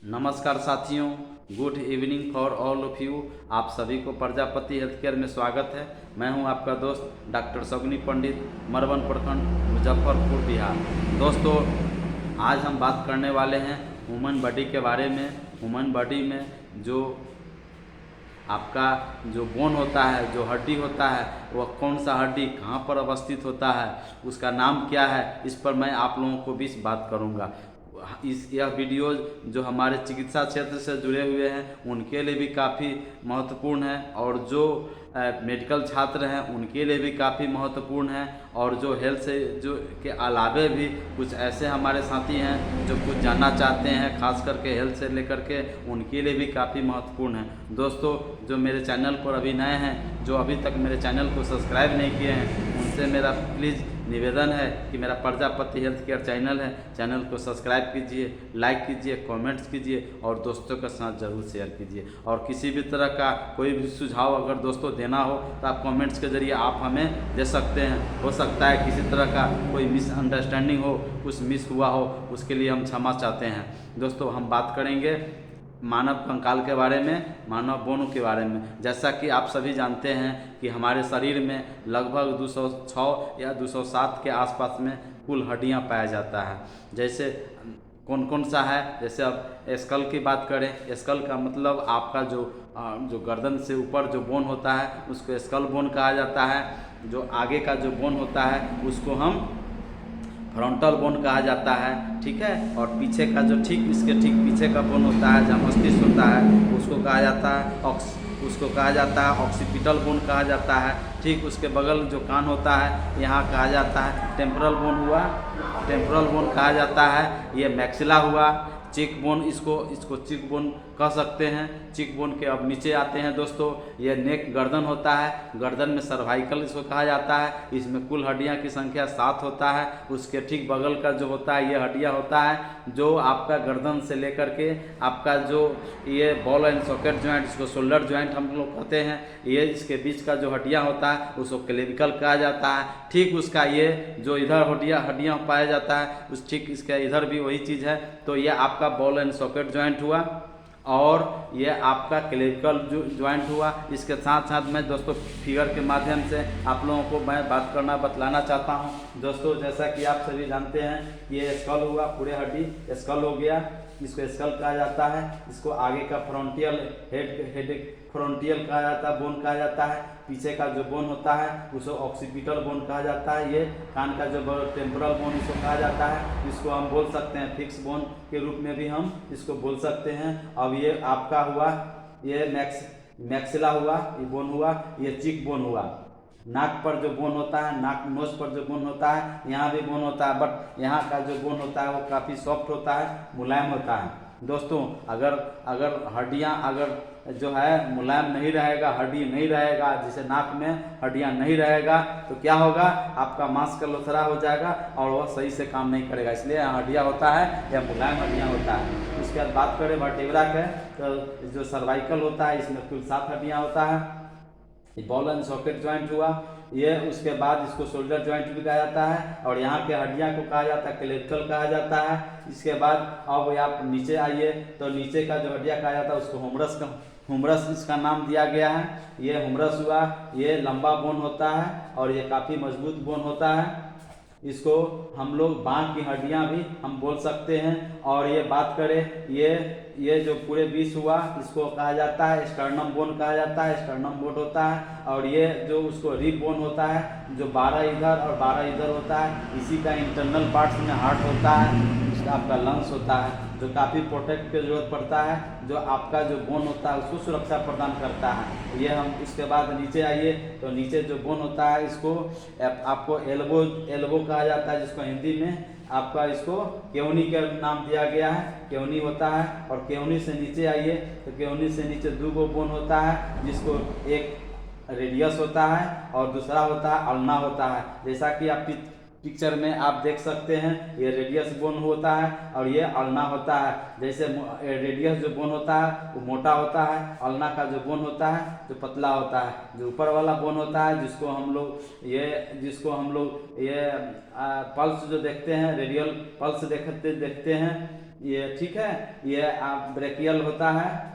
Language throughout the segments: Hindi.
नमस्कार साथियों, good evening for all of you. आप सभी को प्रजापति हेल्थ केयर में स्वागत है। मैं हूं आपका दोस्त डॉक्टर सगुनी पंडित, मरवन प्रखंड, मुजफ्फरपुर, बिहार। दोस्तों, आज हम बात करने वाले हैं ह्यूमन बॉडी के बारे में। ह्यूमन बॉडी में जो आपका जो बोन होता है, जो हड्डी होता है, वह कौन सा हड्डी कहाँ पर अवस्थित होता है, उसका नाम क्या है, इस पर मैं आप लोगों को बीच बात करूँगा। यह वीडियो जो हमारे चिकित्सा क्षेत्र से जुड़े हुए हैं उनके लिए भी काफ़ी महत्वपूर्ण है, और जो मेडिकल छात्र हैं उनके लिए भी काफ़ी महत्वपूर्ण है, और जो हेल्थ से जो के अलावे भी कुछ ऐसे हमारे साथी हैं जो कुछ जानना चाहते हैं, खास करके हेल्थ से लेकर के, उनके लिए भी काफ़ी महत्वपूर्ण है। दोस्तों, जो मेरे चैनल पर अभी नए हैं, जो अभी तक मेरे चैनल को सब्सक्राइब नहीं किए हैं, उनसे मेरा प्लीज़ निवेदन है कि मेरा प्रजापति हेल्थ केयर चैनल है, चैनल को सब्सक्राइब कीजिए, लाइक कीजिए, कमेंट्स कीजिए और दोस्तों के साथ ज़रूर शेयर कीजिए। और किसी भी तरह का कोई भी सुझाव अगर दोस्तों देना हो तो आप कमेंट्स के ज़रिए आप हमें दे सकते हैं। हो सकता है किसी तरह का कोई मिसअंडरस्टैंडिंग हो, कुछ मिस हुआ हो, उसके लिए हम क्षमा चाहते हैं। दोस्तों, हम बात करेंगे मानव कंकाल के बारे में, मानव बोन के बारे में। जैसा कि आप सभी जानते हैं कि हमारे शरीर में लगभग 206 या 207 के आसपास में कुल हड्डियां पाया जाता है। जैसे कौन कौन सा है, जैसे अब स्कल की बात करें, स्कल का मतलब आपका जो गर्दन से ऊपर जो बोन होता है उसको स्कल बोन कहा जाता है। जो आगे का जो बोन होता है उसको हम फ्रंटल बोन कहा जाता है, ठीक है। और पीछे का जो इसके ठीक पीछे का बोन होता है, जहाँ मस्तिष्क होता है, उसको कहा जाता है ऑक्सीपिटल बोन कहा जाता है, ठीक। उसके बगल जो कान होता है यहाँ कहा जाता है टेम्पोरल बोन हुआ, टेम्पोरल बोन कहा जाता है। ये मैक्सिला हुआ, चीक बोन, इसको चीक बोन कह सकते हैं। चीक बोन के अब नीचे आते हैं दोस्तों, ये नेक गर्दन होता है, गर्दन में सर्वाइकल इसको कहा जाता है। इसमें कुल हड्डियां की संख्या 7 होता है। उसके ठीक बगल का जो होता है ये हड्डियां होता है जो आपका गर्दन से लेकर के आपका जो ये बॉल एंड सॉकेट ज्वाइंट, इसको शोल्डर ज्वाइंट हम लोग कहते हैं, ये इसके बीच का जो हड्डियां होता है उसको क्लेविकल कहा जाता है, ठीक। उसका ये जो इधर हड्डियां पाया जाता है उस ठीक इसका इधर भी वही चीज़ है। तो ये आपका बॉल एंड सॉकेट ज्वाइंट हुआ और ये आपका क्लेविकल ज्वाइंट हुआ। इसके साथ साथ मैं दोस्तों फिगर के माध्यम से आप लोगों को मैं बतलाना चाहता हूँ। दोस्तों, जैसा कि आप सभी जानते हैं, ये स्कल हुआ, पूरे हड्डी स्कल हो गया, इसको स्कल कहा जाता है। इसको आगे का फ्रंटियल हेड फ्रंटियल कहा जाता है, बोन कहा जाता है। पीछे का जो बोन होता है उसको ऑक्सीपिटल बोन कहा जाता है। ये कान का जो टेम्पोरल बोन इसको कहा जाता है। इसको हम बोल सकते हैं फिक्स बोन के रूप में भी हम इसको बोल सकते हैं। अब ये आपका हुआ, ये मैक्सिला हुआ, ये बोन हुआ, ये चीक बोन हुआ। नाक पर जो बोन होता है, नाक नोज पर जो बोन होता है, यहाँ भी बोन होता है, बट यहाँ का जो बोन होता है वो काफ़ी सॉफ्ट होता है, मुलायम होता है। दोस्तों, अगर हड्डियाँ अगर जो है मुलायम नहीं रहेगा, हड्डी नहीं रहेगा, जैसे नाक में हड्डियाँ नहीं रहेगा, तो क्या होगा, आपका मांस का लोथड़ा हो जाएगा और वह सही से काम नहीं करेगा। इसलिए यहाँ हड्डियाँ होता है या मुलायम हड्डियाँ होता है। उसके बाद बात करें वर्टेब्रा के, तो जो सर्वाइकल होता है इसमें कुल 7 हड्डियाँ होता है। ये बॉल एंड सॉकेट ज्वाइंट हुआ ये। उसके बाद इसको शोल्डर ज्वाइंट भी कहा जाता है, और यहाँ के हड्डियाँ को कहा जाता है क्लेविकल कहा जाता है। इसके बाद अब आप नीचे आइए तो नीचे का जो हड्डियाँ कहा जाता है उसको हुमरस इसका नाम दिया गया है। ये हुमरस हुआ, ये लंबा बोन होता है और ये काफ़ी मजबूत बोन होता है। इसको हम लोग बांह की हड्डियां भी हम बोल सकते हैं। और ये बात करें, ये जो पूरे बीच हुआ इसको कहा जाता है स्टर्नम बोन कहा जाता है, स्टर्नम बोन होता है। और ये जो उसको रिब बोन होता है, जो 12 इधर और 12 इधर होता है, इसी का इंटरनल पार्ट्स में हार्ट होता है, इसका आपका लंग्स होता है, जो काफ़ी प्रोटेक्ट की जरूरत पड़ता है, जो आपका जो बोन होता है उसको सुरक्षा प्रदान करता है। ये हम उसके बाद नीचे आइए तो नीचे जो बोन होता है इसको आपको एल्बो कहा जाता है, जिसको हिंदी में आपका इसको केवनी का नाम दिया गया है, केवनी होता है। और केवनी से नीचे आइए तो केवनी से नीचे 2 बोन होता है, जिसको एक रेडियस होता है और दूसरा होता है अल्ना होता है। जैसा कि आप पिक्चर में आप देख सकते हैं, ये रेडियस बोन होता है और ये अल्ना होता है। जैसे रेडियस जो बोन होता है वो मोटा होता है, अल्ना का जो बोन होता है जो पतला होता है। जो ऊपर वाला बोन होता है जिसको हम लोग ये पल्स जो देखते हैं, रेडियल पल्स देखते हैं, ये ठीक है, ये आप ब्रेकियल होता है,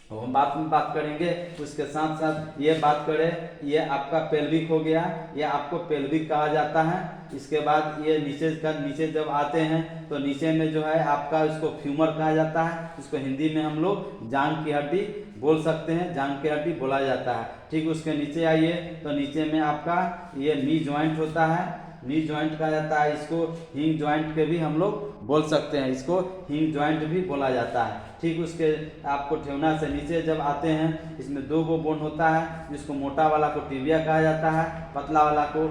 वो हम बाद में बात करेंगे। उसके साथ साथ ये बात करें, ये आपका पेल्विक हो गया, ये आपको पेल्विक कहा जाता है। इसके बाद ये नीचे जब आते हैं तो नीचे में जो है आपका इसको फ्यूमर कहा जाता है, इसको हिंदी में हम लोग जांघ की हड्डी बोल सकते हैं, जांघ की हड्डी बोला जाता है। ठीक, उसके नीचे आइए तो नीचे में आपका ये नी जॉइंट होता है, नी जॉइंट कहा जाता है, इसको हिंग जॉइंट के भी हम लोग बोल सकते हैं, इसको हिंग जॉइंट भी बोला जाता है। ठीक, उसके आपको ठेवना से नीचे जब आते हैं, इसमें दो गो बोन होता है, जिसको मोटा वाला को टिबिया कहा जाता है, पतला वाला को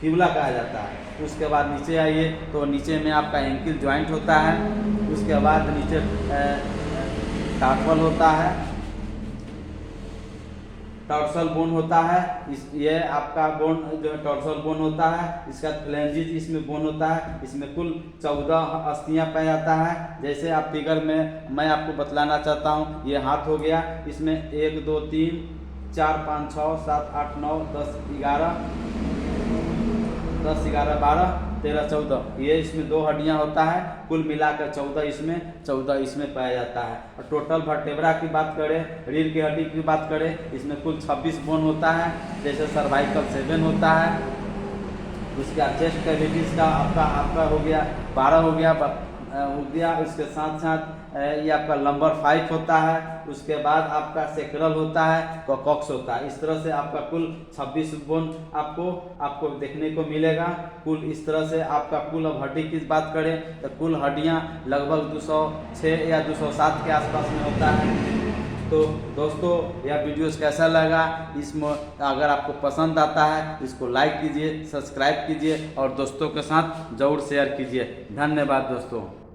फिबुला कहा जाता है। उसके बाद नीचे आइए तो नीचे में आपका एंकिल जॉइंट होता है। उसके बाद नीचे टार्सल होता है, टॉर्सल बोन होता है, ये आपका बोन जो है टॉर्सल बोन होता है। इसका फ्लेंजिस इसमें बोन होता है, इसमें कुल 14 अस्थियां पाया जाता है। जैसे आप फिगर में मैं आपको बतलाना चाहता हूँ, ये हाथ हो गया, इसमें 1 2 3 4 5 6 7 8 9 10 11 12 13 14, ये इसमें 2 हड्डियां होता है, कुल मिलाकर 14 इसमें पाया जाता है। और टोटल वर्टेब्रा की बात करें, रीढ़ की हड्डी की बात करें, इसमें कुल 26 बोन होता है। जैसे सर्वाइकल 7 होता है, उसका चेस्ट कैविटीज का आपका हो गया 12 हो गया। उसके साथ साथ ये आपका लंबर 5 होता है। उसके बाद आपका सेक्रल होता है, कॉक्स होता है। इस तरह से आपका कुल 26 बोन आपको देखने को मिलेगा। कुल इस तरह से आपका कुल, अब हड्डी की बात करें तो कुल हड्डियां लगभग 206 या 207 के आसपास में होता है। तो दोस्तों, यह वीडियोस कैसा लगा, इसमें अगर आपको पसंद आता है इसको लाइक कीजिए, सब्सक्राइब कीजिए और दोस्तों के साथ ज़रूर शेयर कीजिए। धन्यवाद दोस्तों।